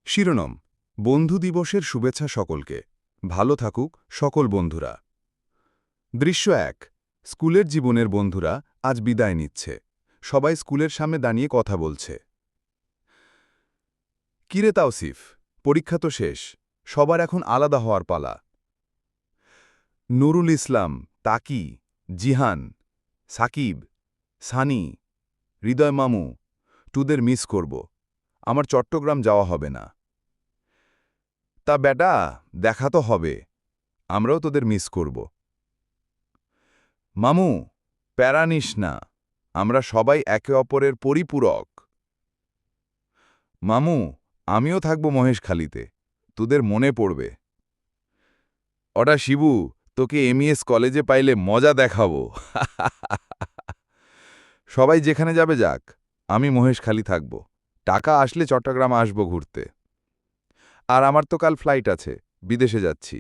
শিরোনাম বন্ধু দিবসের শুভেচ্ছা সকলকে। ভালো থাকুক সকল বন্ধুরা। দৃশ্য ১। স্কুলের জীবনের বন্ধুরা আজ বিদায় নিচ্ছে। সবাই স্কুলের সামনে দাঁড়িয়ে কথা বলছে। কিরে তাওসিফ, পরীক্ষা তো শেষ, সবার এখন আলাদা হওয়ার পালা। নুরুল ইসলাম, তাকি, জিহান, সাকিব, সানি, হৃদয় মামু, তোদের মিস করব। আমার চট্টগ্রাম যাওয়া হবে না। তা বেটা, দেখা তো হবে, আমরাও তোদের মিস করব। মামু, প্যারা নিস না, আমরা সবাই একে অপরের পরিপূরক। মামু, আমিও থাকব মহেশখালীতে, তোদের মনে পড়বে। ওটা শিবু, তোকে এমইএস কলেজে পাইলে মজা দেখাবো। সবাই যেখানে যাবে যাক, আমি মহেশখালী থাকব। টাকা আসলে চট্টগ্রাম আসব ঘুরতে। আর আমার তো কাল ফ্লাইট আছে, বিদেশে যাচ্ছি।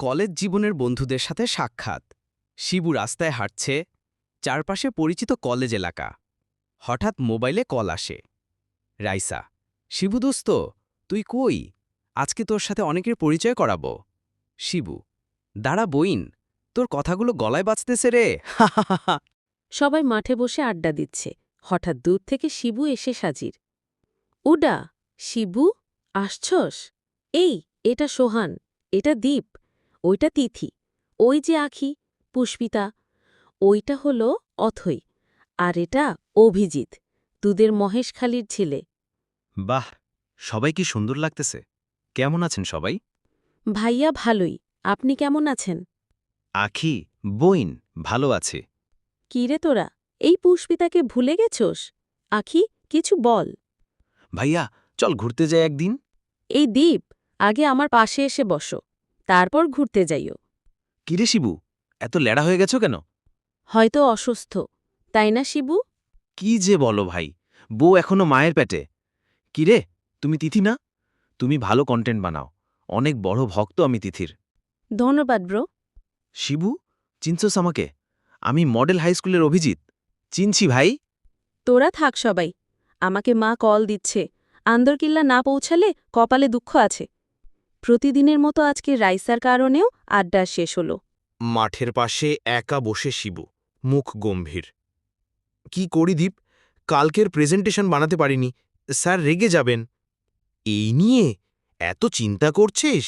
কলেজ জীবনের বন্ধুদের সাথে সাক্ষাৎ। শিবু রাস্তায় হাঁটছে, চারপাশে পরিচিত কলেজ এলাকা। হঠাৎ মোবাইলে কল আসে। রাইসা, শিবু দোস্ত, তুই কই? আজকে তোর সাথে অনেকের পরিচয় করাবো। শিবু, দাঁড়া বইন, তোর কথাগুলো গলায় বাজতেছে রে। হা। সবাই মাঠে বসে আড্ডা দিচ্ছে। হঠাৎ দূর থেকে শিবু এসে হাজির। উডা, শিবু, আসছস? এই, এটা সোহান, এটা দীপ, ওইটা তিথি, ওই যে আখি, পুষ্পিতা, ওইটা হলো অথৈ, আর এটা অভিজিৎ, তোদের মহেশখালীর ছেলে। বাহ, সবাই কি সুন্দর লাগতেছে। কেমন আছেন সবাই? ভাইয়া ভালোই, আপনি কেমন আছেন? আখি, বইন, ভালো আছে। কিরে তোরা, এই পুষ্পিতাকে ভুলে গেছোস? আখি, কিছু বল। ভাইয়া, চল ঘুরতে যাই একদিন। এই দীপ, আগে আমার পাশে এসে বসো, তারপর ঘুরতে যাইও। কিরে শিবু, এত লেড়া হয়ে গেছো কেন? হয়তো অসুস্থ, তাই না শিবু? কি যে বলো ভাই, বউ এখনো মায়ের পেটে। কিরে, তুমি তিথি না? তুমি ভালো কন্টেন্ট বানাও, অনেক বড় ভক্ত আমি তিথির। ধন্যবাদ ব্রো। শিবু, চিনছস আমাকে? আমি মডেল হাই স্কুলের অভিজিৎ। চিনছি ভাই। তোরা থাক সবাই, আমাকে মা কল দিচ্ছে। আন্দরকিল্লা না পৌঁছালে কপালে দুঃখ আছে। প্রতিদিনের মতো আজকে রাইসার কারণেও আড্ডা শেষ হলো। মাঠের পাশে একা বসে শিবু, মুখ গম্ভীর। কি করি দীপ, কালকের প্রেজেন্টেশন বানাতে পারিনি, স্যার রেগে যাবেন। এই নিয়ে এত চিন্তা করছিস?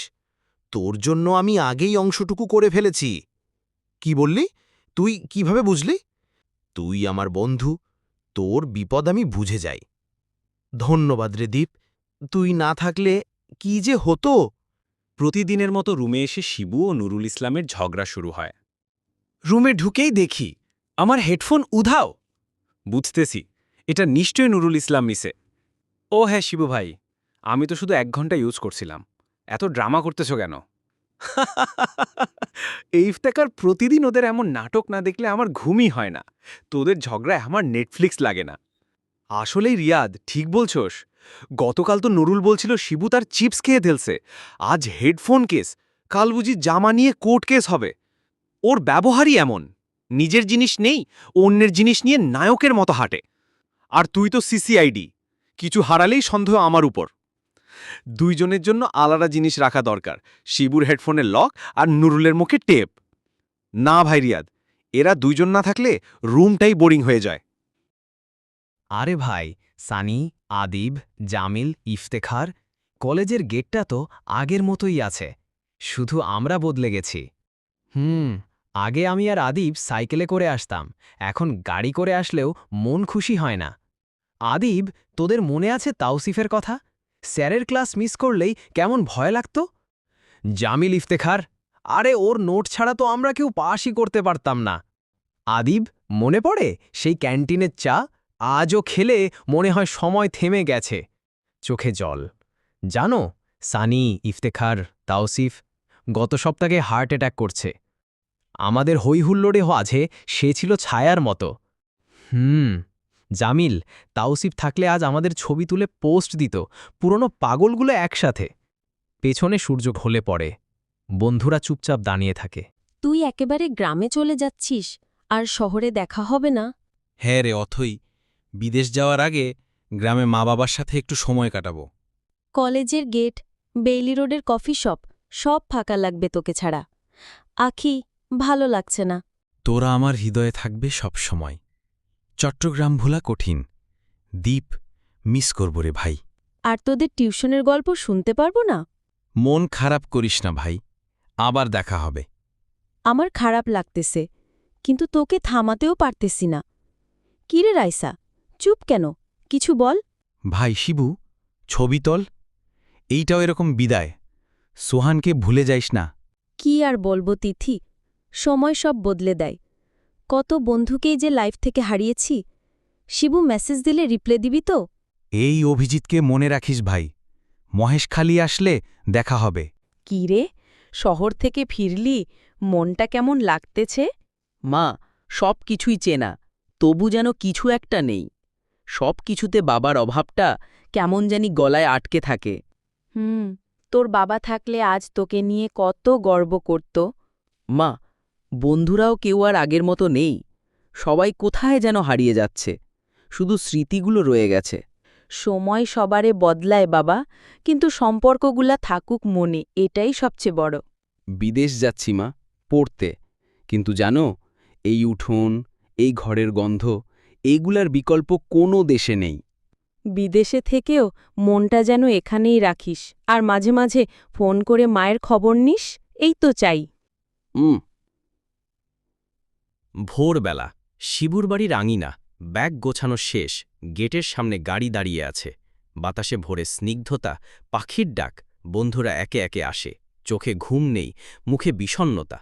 তোর জন্য আমি আগেই অংশটুকু করে ফেলেছি। কি বললি? তুই কিভাবে বুঝলি? তুই আমার বন্ধু, তোর বিপদ আমি বুঝে যাই। ধন্যবাদ রে দীপ, তুই না থাকলে কি যে হতো। প্রতিদিনের মতো রুমে এসে শিবু ও নুরুল ইসলামের ঝগড়া শুরু হয়। রুমে ঢুকেই দেখি আমার হেডফোন উধাও। বুঝতেছি, এটা নিশ্চয়ই নুরুল ইসলাম মিসে। ও হ্যাঁ শিবু ভাই, আমি তো শুধু 1 ঘন্টা ইউজ করছিলাম, এত ড্রামা করতেছো কেন? এই ইফতেকার, প্রতিদিন ওদের এমন নাটক না দেখলে আমার ঘুমই হয় না। তোদের ঝগড়ায় আমার নেটফ্লিক্স লাগে না। আসলেই রিয়াদ, ঠিক বলছোস। গতকাল তো নুরুল বলছিল শিবু তার চিপস খেয়ে ফেলছে, আজ হেডফোন কেস, কাল বুঝি জামা নিয়ে কোর্ট কেস হবে। ওর ব্যবহারই এমন, নিজের জিনিস নেই, অন্যের জিনিস নিয়ে নায়কের মতো হাঁটে। আর তুই তো সিসিআইডি, কিছু হারালেই সন্দেহ আমার উপর। দুইজনের জন্য আলাদা জিনিস রাখা দরকার, শিবুর হেডফোনের লক আর নুরুলের মুখে টেপ। না ভাই রিয়াদ, এরা দুইজন না থাকলে রুমটাই বোরিং হয়ে যায়। আরে ভাই, সানি, আদিব, জামিল, ইফতেখার, কলেজের গেটটা তো আগের মতোই আছে, শুধু আমরা বদলে গেছি। আগে আমি আর আদিব সাইকেলে করে আসতাম, এখন গাড়ি করে আসলেও মন খুশি হয় না। আদিব, তোদের মনে আছে তাওসিফের কথা? স্যারের ক্লাস মিস করলেই কেমন ভয় লাগত। জামিল, ইফতেখার, আরে ওর নোট ছাড়া তো আমরা কেউ পাসই করতে পারতাম না। আদিব, মনে পড়ে সেই ক্যান্টিনের চা? আজও খেলে মনে হয় সময় থেমে গেছে। চোখে জল। জানো, সানি, ইফতেখার, তাওসিফ গত সপ্তাহে হার্ট অ্যাটাক করছে। আমাদের হৈহুল্লোড়ে আজে সে ছিল ছায়ার মতো। জামিল, তাওসিফ থাকলে আজ আমাদের ছবি তুলে পোস্ট দিত, পুরনো পাগলগুলো একসাথে। পেছনে সূর্য ঢলে পড়ে, বন্ধুরা চুপচাপ দাঁড়িয়ে থাকে। তুই একেবারে গ্রামে চলে যাচ্ছিস, আর শহরে দেখা হবে না? হ্যাঁ রে অথই, বিদেশ যাওয়ার আগে গ্রামে মা বাবার সাথে একটু সময় কাটাবো। কলেজের গেট, বেইলি রোডের কফি শপ সব ফাঁকা লাগবে তোকে ছাড়া। আখি, ভালো লাগছে না। তোরা আমার হৃদয়ে থাকবে সব সময়। চট্টগ্রাম ভোলা কঠিন। দ্বীপ, মিস করব রে ভাই। আর তোদের টিউশনের গল্প শুনতে পারবো না? মন খারাপ করিস না ভাই, আবার দেখা হবে। আমার খারাপ লাগতেছে, কিন্তু তোকে থামাতেও পারতেছি না। কিরে রাইসা, চুপ কেন? কিছু বল। ভাই শিবু, ছবি তোল। এইটাও এরকম বিদায়। সোহানকে ভুলে যাইস না। কি আর বলবো তিথি, সময় সব বদলে দেয়। কত বন্ধুকেই যে লাইফ থেকে হারিয়েছি। শিবু মেসেজ দিলে রিপ্লাই দিবি তো? এই অভিজিৎকে মনে রাখিস ভাই। মহেশখালী আসলে দেখা হবে। কি রে, শহর থেকে ফিরলি, মনটা কেমন লাগতেছে? মা, সব কিছুই চেনা, তবু যেন কিছু একটা নেই। সব কিছুতে বাবার অভাবটা কেমন জানি গলায় আটকে থাকে। তোর বাবা থাকলে আজ তোকে নিয়ে কত গর্ব করত। মা, বন্ধুরাও কেউ আর আগের মতো নেই। সবাই কোথায় যেন হারিয়ে যাচ্ছে, শুধু স্মৃতিগুলো রয়ে গেছে। সময় সবারে বদলায় বাবা, কিন্তু সম্পর্কগুলা থাকুক মনে, এটাই সবচেয়ে বড়। বিদেশ যাচ্ছি মা, পড়তে, কিন্তু জানো, এই উঠোন, এই ঘরের গন্ধ, এইগুলার বিকল্প কোনো দেশে নেই। বিদেশে থেকেও মনটা যেন এখানেই রাখিস, আর মাঝে মাঝে ফোন করে মায়ের খবর নিস, এই তো চাই। ভোরবেলা, শিবুর বাড়ির আঙিনা, ব্যাগ গোছানো শেষ, গেটের সামনে গাড়ি দাঁড়িয়ে আছে। বাতাসে ভোরে স্নিগ্ধতা, পাখির ডাক, বন্ধুরা একে একে আসে। চোখে ঘুম নেই, মুখে বিষণ্ণতা।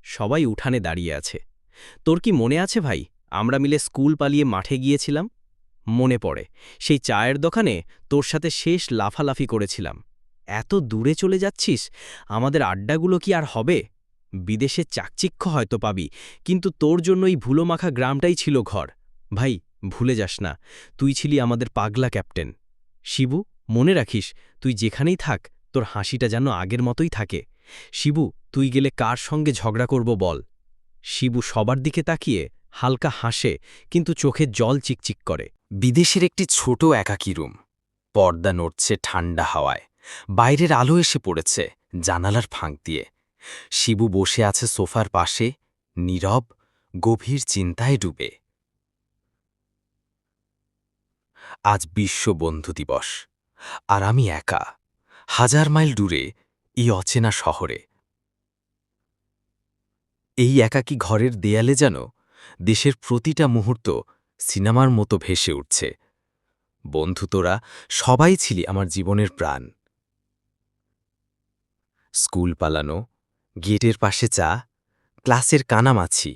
সবাই উঠানে দাঁড়িয়ে আছে। তোর কি মনে আছে ভাই, আমরা মিলে স্কুল পালিয়ে মাঠে গিয়েছিলাম? মনে পড়ে, সেই চায়ের দোকানে তোর সাথে শেষ লাফালাফি করেছিলাম। এত দূরে চলে যাচ্ছিস, আমাদের আড্ডাগুলো কি আর হবে? বিদেশে চাকচিক্য হয়তো পাবি, কিন্তু তোর জন্যই ভুলোমাখা গ্রামটাই ছিল ঘর। ভাই, ভুলে যাস না, তুই ছিলি আমাদের পাগলা ক্যাপ্টেন। শিবু, মনে রাখিস, তুই যেখানেই থাক, তোর হাসিটা যেন আগের মতোই থাকে। শিবু, তুই গেলে কার সঙ্গে ঝগড়া করব বল? শিবু সবার দিকে তাকিয়ে হালকা হাসে, কিন্তু চোখে জল চিকচিক করে। বিদেশের একটি ছোট একাকী রুম। পর্দা নড়ছে ঠান্ডা হাওয়ায়। বাইরের আলো এসে পড়েছে জানালার ফাঁক দিয়ে। শিবু বসে আছে সোফার পাশে, নীরব, গভীর চিন্তায় ডুবে। আজ বিশ্ব বন্ধু দিবস, আর আমি একা, 1000 মাইল দূরে, এই অচেনা শহরে। এই একাকী ঘরের দেয়ালে যেন দেশের প্রতিটা মুহূর্ত সিনেমার মতো ভেসে উঠছে। বন্ধু তোরা সবাই ছিলি আমার জীবনের প্রাণ। স্কুল পালানো, গেটের পাশে চা, ক্লাসের কানামাছি,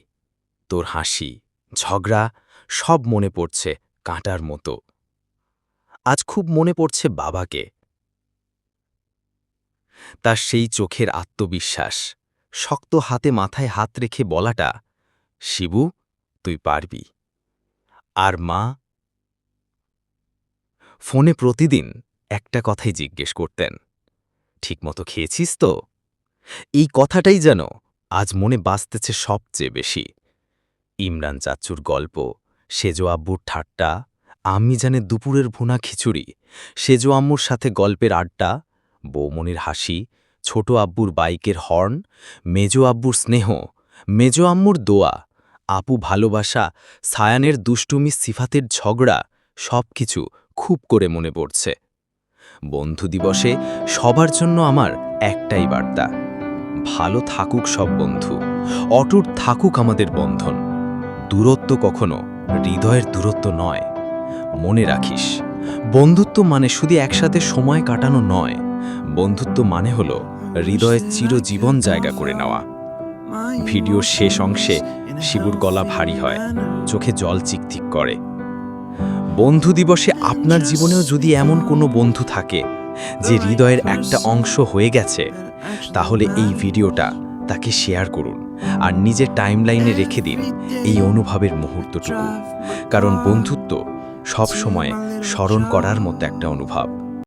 তোর হাসি, ঝগড়া, সব মনে পড়ছে কাঁটার মতো। আজ খুব মনে পড়ছে বাবাকে, তার সেই চোখের আত্মবিশ্বাস, শক্ত হাতে মাথায় হাত রেখে বলাটা, শিবু, তুই পারবি। আর মা ফোনে প্রতিদিন একটা কথাই জিজ্ঞেস করতেন, ঠিকমতো খেয়েছিস তো? এই কথাটাই যেন আজ মনে বাজতেছে সবচেয়ে বেশি। ইমরান চাচুর গল্প, সেজো আব্বুর ঠাট্টা, আমি জানে দুপুরের ভুনা খিচুড়ি, সেজো আম্মুর সাথে গল্পের আড্ডা, বৌমনির হাসি, ছোট আব্বুর বাইকের হর্ন, মেজো আব্বুর স্নেহ, মেজো আম্মুর দোয়া, আপু ভালোবাসা, সায়ানের দুষ্টুমি, সিফাতের ঝগড়া, সবকিছু খুব করে মনে পড়ছে। বন্ধু দিবসে সবার জন্য আমার একটাই বার্তা, ভালো থাকুক সব বন্ধু, অটুট থাকুক আমাদের বন্ধন। দূরত্ব কখনো হৃদয়ের দূরত্ব নয়। মনে রাখিস, বন্ধুত্ব মানে শুধু একসাথে সময় কাটানো নয়, বন্ধুত্ব মানে হলো হৃদয়ের চিরজীবন জায়গা করে নেওয়া। ভিডিওর শেষ অংশে শিবুর গলা ভারী হয়, চোখে জল চিকচিক করে। বন্ধু দিবসে আপনার জীবনেও যদি এমন কোনো বন্ধু থাকে যে হৃদয়ের একটা অংশ হয়ে গেছে, তাহলে এই ভিডিওটা তাকে শেয়ার করুন আর নিজের টাইমলাইনে রেখে দিন এই অনুভবের মুহূর্তটুকু। কারণ বন্ধুত্ব সব সময় স্মরণ করার মতো একটা অনুভব।